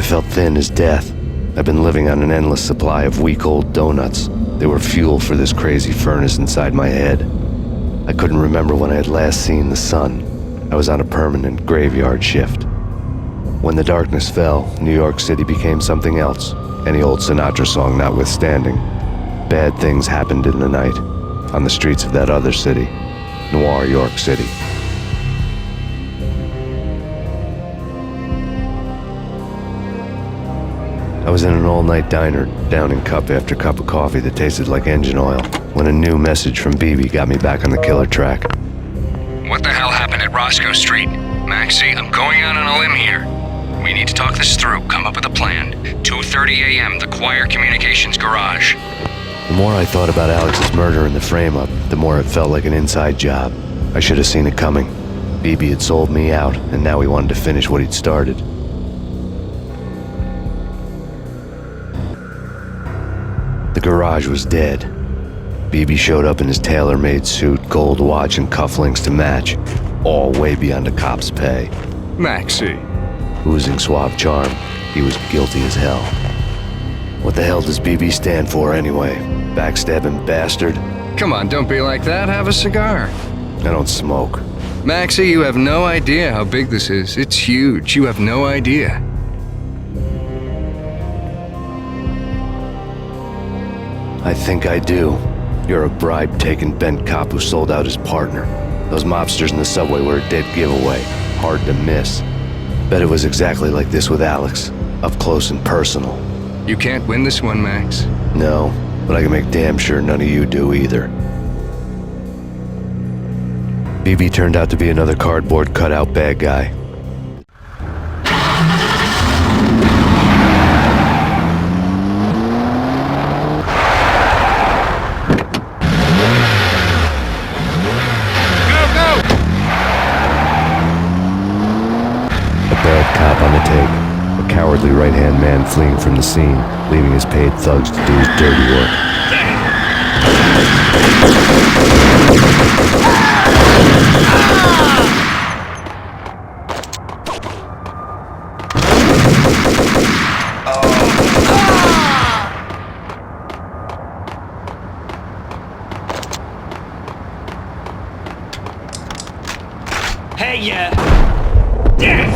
felt thin as death. I've been living on an endless supply of week-old donuts. They were fuel for this crazy furnace inside my head. I couldn't remember when I had last seen the sun. I was on a permanent graveyard shift. When the darkness fell, New York City became something else, any old Sinatra song notwithstanding. Bad things happened in the night, on the streets of that other city, Noir York City. I was in an all-night diner, downing cup after cup of coffee that tasted like engine oil, when a new message from BB got me back on the killer track. What the hell happened at Roscoe Street? Maxie, I'm going out on a limb here. We need to talk this through, come up with a plan. 2:30 a.m., the Choir Communications Garage. The more I thought about Alex's murder and the frame-up, the more it felt like an inside job. I should have seen it coming. BB had sold me out, and now he wanted to finish what he'd started. The garage was dead. BB showed up in his tailor-made suit, gold watch, and cufflinks to match, all way beyond a cop's pay. Maxie. Oozing suave charm, he was guilty as hell. What the hell does BB stand for anyway? Backstabbing bastard? Come on, don't be like that. Have a cigar. I don't smoke. Maxie, you have no idea how big this is. It's huge. You have no idea. I think I do. You're a bribe-taking bent cop who sold out his partner. Those mobsters in the subway were a dead giveaway. Hard to miss. Bet it was exactly like this with Alex. Up close and personal. You can't win this one, Max. No, but I can make damn sure none of you do either. BB turned out to be another cardboard cutout bad guy. Cop on the take, a cowardly right-hand man fleeing from the scene, leaving his paid thugs to do his dirty work. Hey, yeah. Yeah.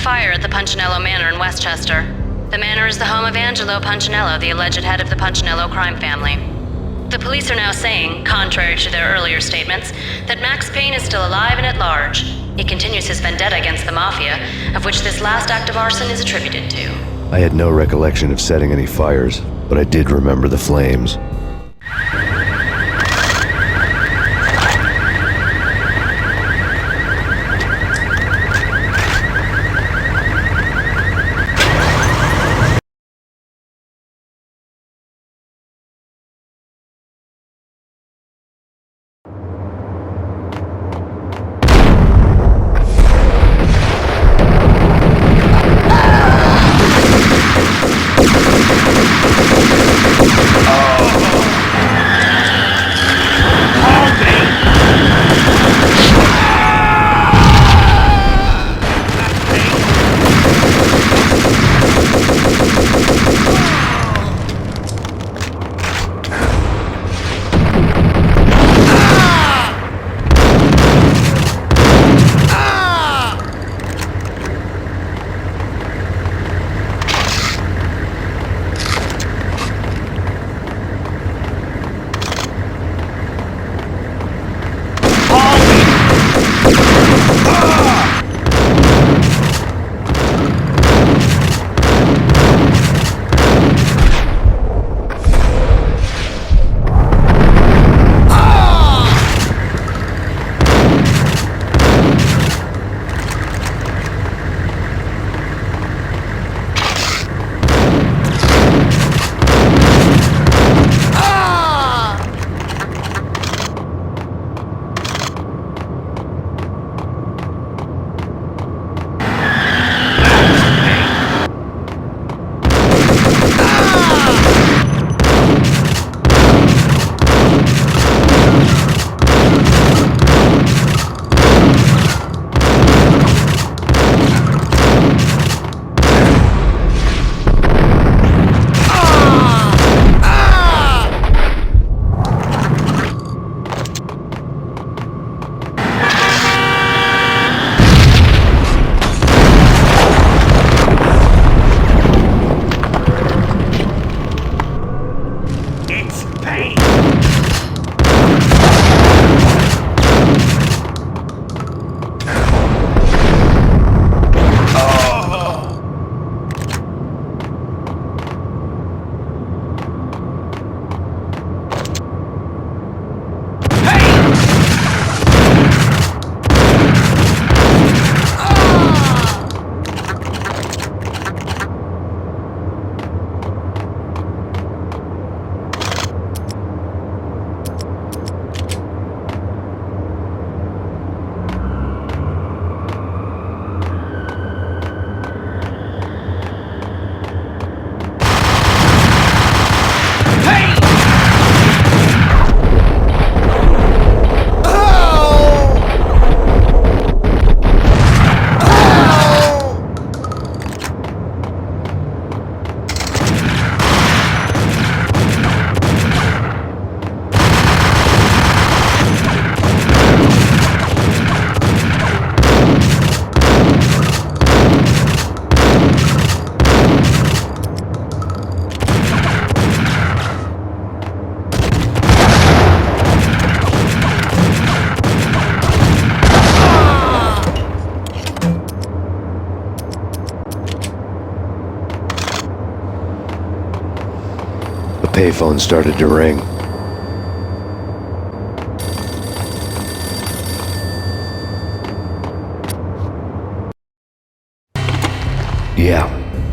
fire at the Punchinello Manor in Westchester. The manor is the home of Angelo Punchinello, the alleged head of the Punchinello crime family. The police are now saying, contrary to their earlier statements, that Max Payne is still alive and at large. He continues his vendetta against the Mafia, of which this last act of arson is attributed to. I had no recollection of setting any fires, but I did remember the flames. Payphone started to ring. Yeah.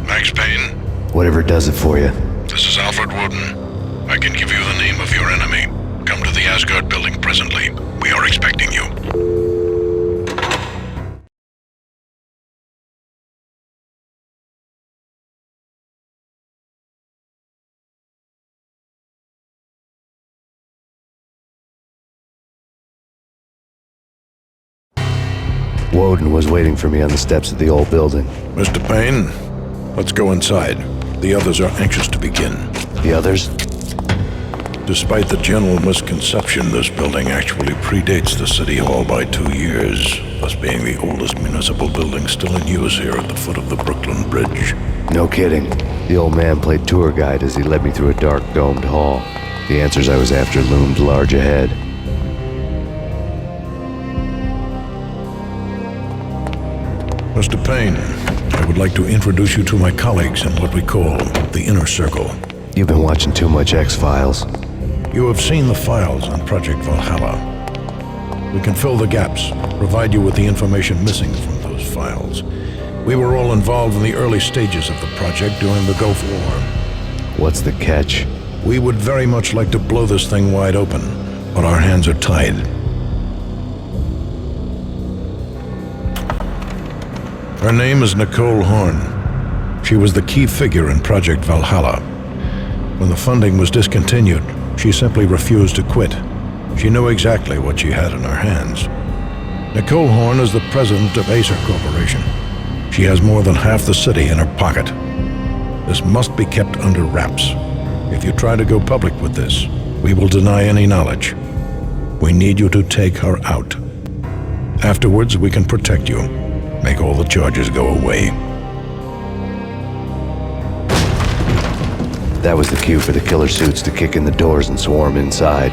Max Payne? Whatever does it for you. This is Alfred Woden. I can give you the name of your enemy. Come to the Asgard building presently. We are expecting you. Woden was waiting for me on the steps of the old building. Mr. Payne, let's go inside. The others are anxious to begin. The others? Despite the general misconception, this building actually predates the City Hall by 2 years, thus being the oldest municipal building still in use here at the foot of the Brooklyn Bridge. No kidding. The old man played tour guide as he led me through a dark domed hall. The answers I was after loomed large ahead. Mr. Payne, I would like to introduce you to my colleagues in what we call the Inner Circle. You've been watching too much X-Files. You have seen the files on Project Valhalla. We can fill the gaps, provide you with the information missing from those files. We were all involved in the early stages of the project during the Gulf War. What's the catch? We would very much like to blow this thing wide open, but our hands are tied. Her name is Nicole Horn. She was the key figure in Project Valhalla. When the funding was discontinued, she simply refused to quit. She knew exactly what she had in her hands. Nicole Horn is the president of Acer Corporation. She has more than half the city in her pocket. This must be kept under wraps. If you try to go public with this, we will deny any knowledge. We need you to take her out. Afterwards, we can protect you. Make all the charges go away. That was the cue for the killer suits to kick in the doors and swarm inside.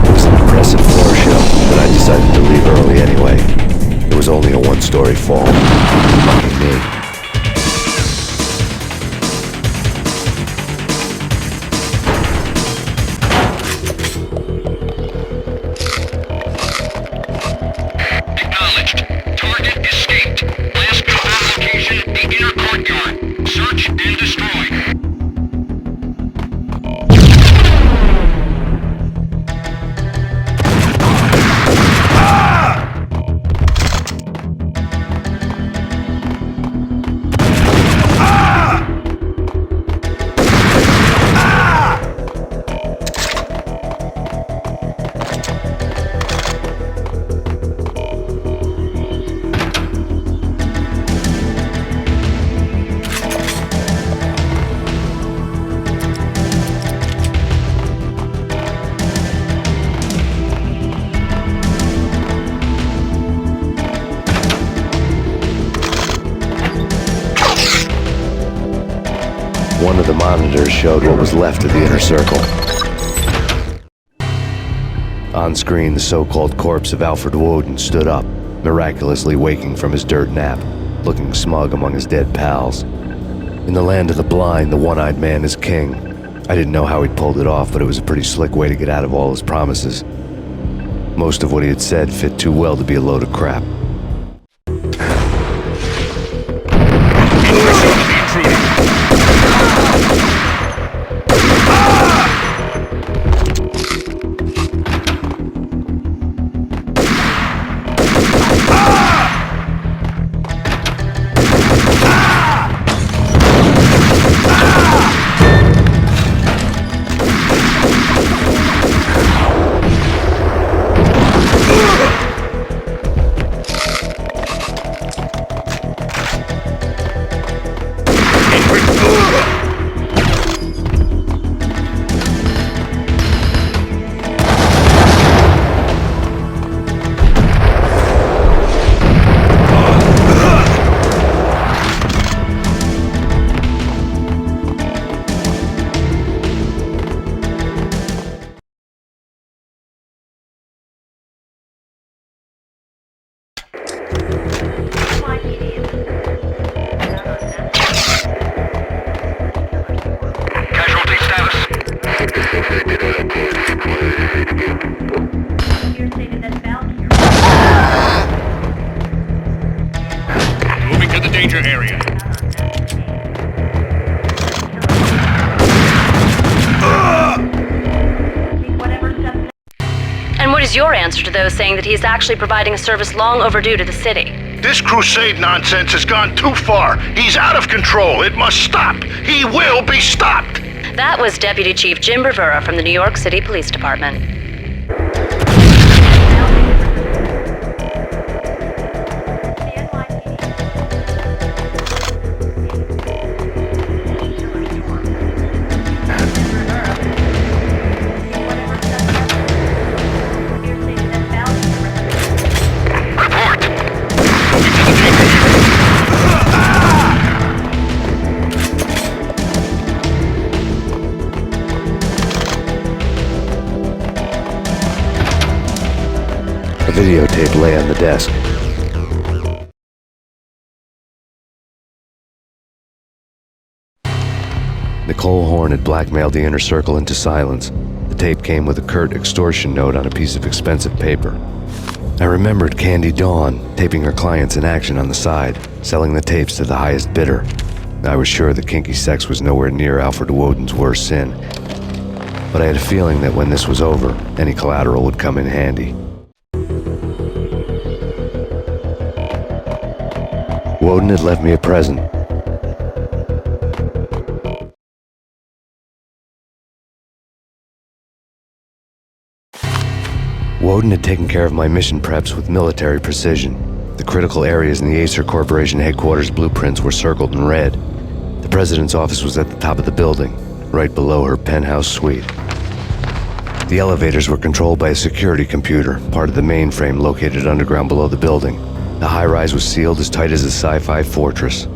It was an impressive floor show, but I decided to leave early anyway. It was only a one-story fall. Lucky me. Search and destroy. One of the monitors showed what was left of the Inner Circle. On screen, the so-called corpse of Alfred Woden stood up, miraculously waking from his dirt nap, looking smug among his dead pals. In the land of the blind, the one-eyed man is king. I didn't know how he'd pulled it off, but it was a pretty slick way to get out of all his promises. Most of what he had said fit too well to be a load of crap. Moving to the danger area. And what is your answer to those saying that he's actually providing a service long overdue to the city? This crusade nonsense has gone too far. He's out of control. It must stop. He will be stopped. That was Deputy Chief Jim Rivera from the New York City Police Department. videotape lay on the desk. Nicole Horn had blackmailed the inner circle into silence. The tape came with a curt extortion note on a piece of expensive paper. I remembered Candy Dawn taping her clients in action on the side, selling the tapes to the highest bidder. I was sure that kinky sex was nowhere near Alfred Woden's worst sin, but I had a feeling that when this was over, any collateral would come in handy. Woden had left me a present. Woden had taken care of my mission preps with military precision. The critical areas in the Acer Corporation headquarters blueprints were circled in red. The president's office was at the top of the building, right below her penthouse suite. The elevators were controlled by a security computer, part of the mainframe located underground below the building. The high-rise was sealed as tight as a sci-fi fortress.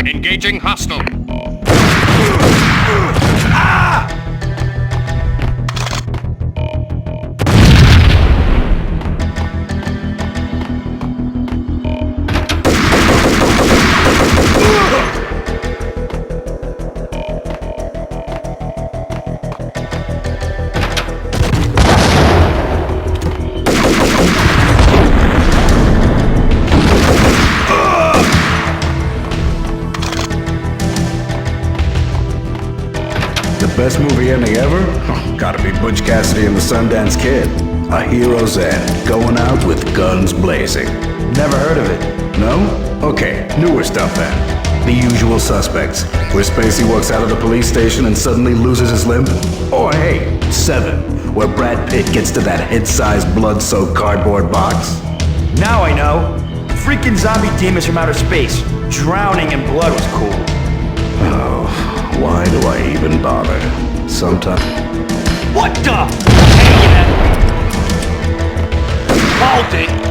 Engaging hostile. Best movie ending ever? Gotta be Butch Cassidy and the Sundance Kid. A hero's end, going out with guns blazing. Never heard of it. No? Okay, newer stuff then. The Usual Suspects, where Spacey walks out of the police station and suddenly loses his limb. Or hey, Seven, where Brad Pitt gets to that head-sized blood-soaked cardboard box. Now I know. Freaking zombie demons from outer space. Drowning in blood was cool. Oh, why do I even bother? Sometimes... What the? Hey, hold it.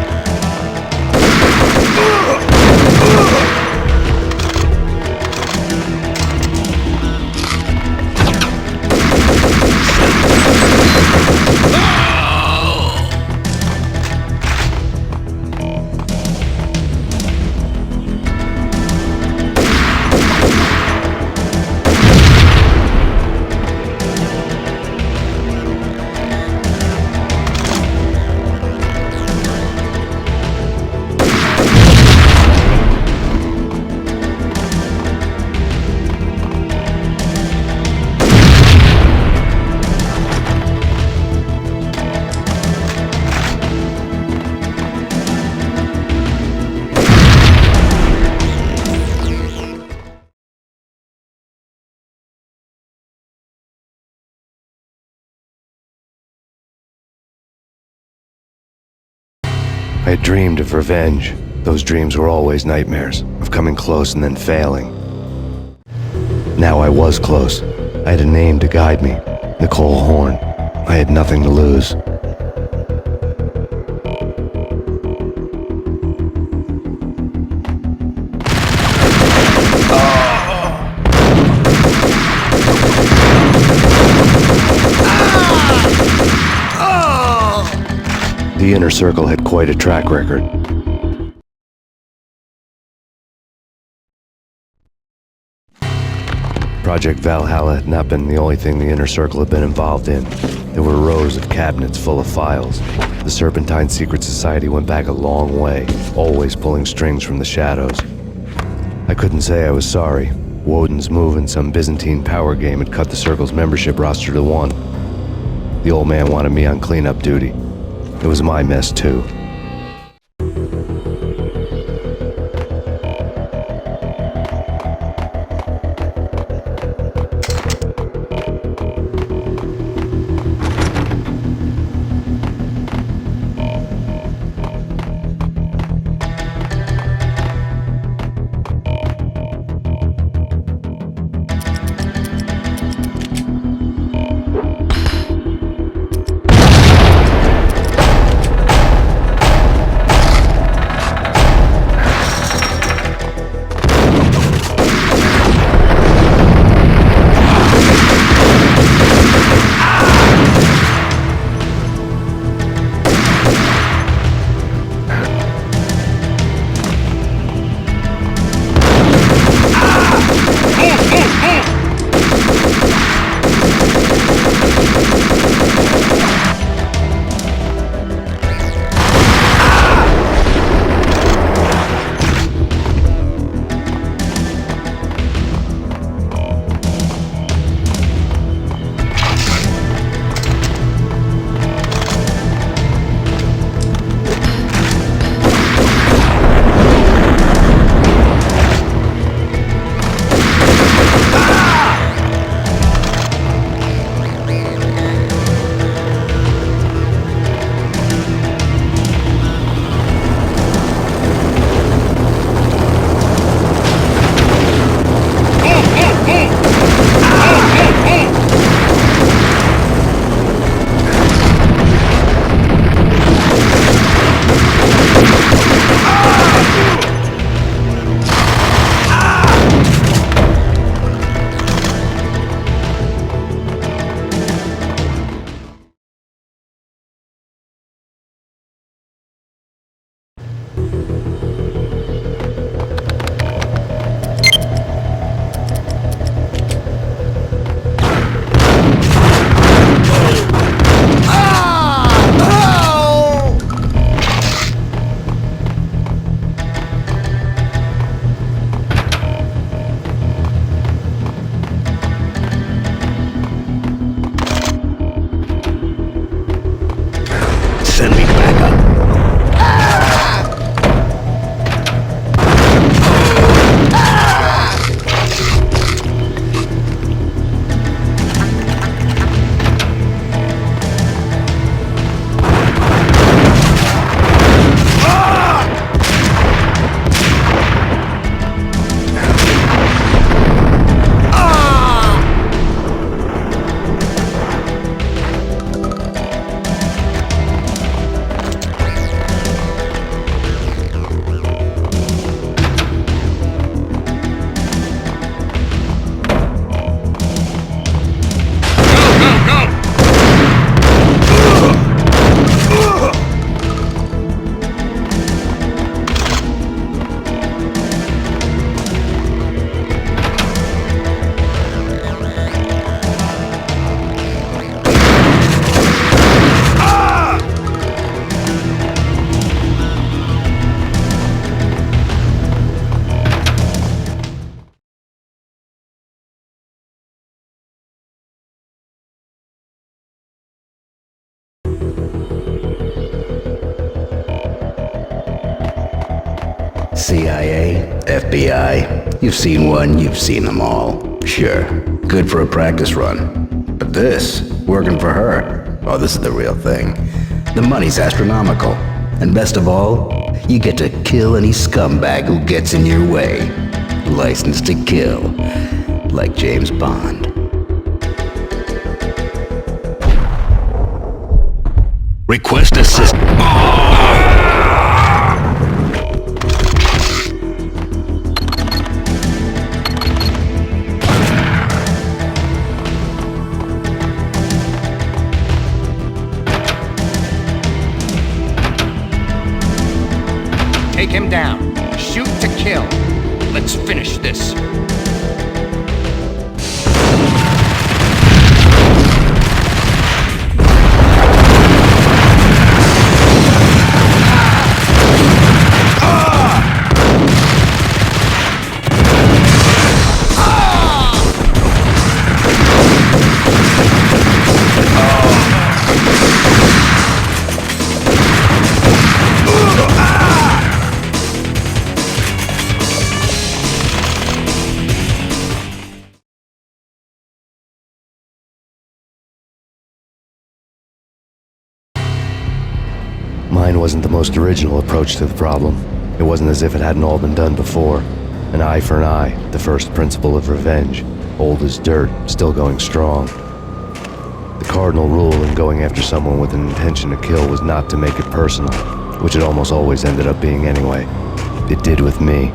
I had dreamed of revenge. Those dreams were always nightmares, of coming close and then failing. Now I was close. I had a name to guide me, Nicole Horn. I had nothing to lose. The inner circle had quite a track record. Project Valhalla had not been the only thing the inner circle had been involved in. There were rows of cabinets full of files. The Serpentine Secret Society went back a long way, always pulling strings from the shadows. I couldn't say I was sorry. Woden's move in some Byzantine power game had cut the circle's membership roster to 1. The old man wanted me on cleanup duty. It was my mess, too. CIA, FBI, you've seen one, you've seen them all. Sure, good for a practice run. But this, working for her, oh, this is the real thing. The money's astronomical. And best of all, you get to kill any scumbag who gets in your way. License to kill, like James Bond. Request assist. Take him down. Shoot to kill. Let's finish this. Mine wasn't the most original approach to the problem. It wasn't as if it hadn't all been done before. An eye for an eye, the first principle of revenge. Old as dirt, still going strong. The cardinal rule in going after someone with an intention to kill was not to make it personal, which it almost always ended up being anyway. It did with me.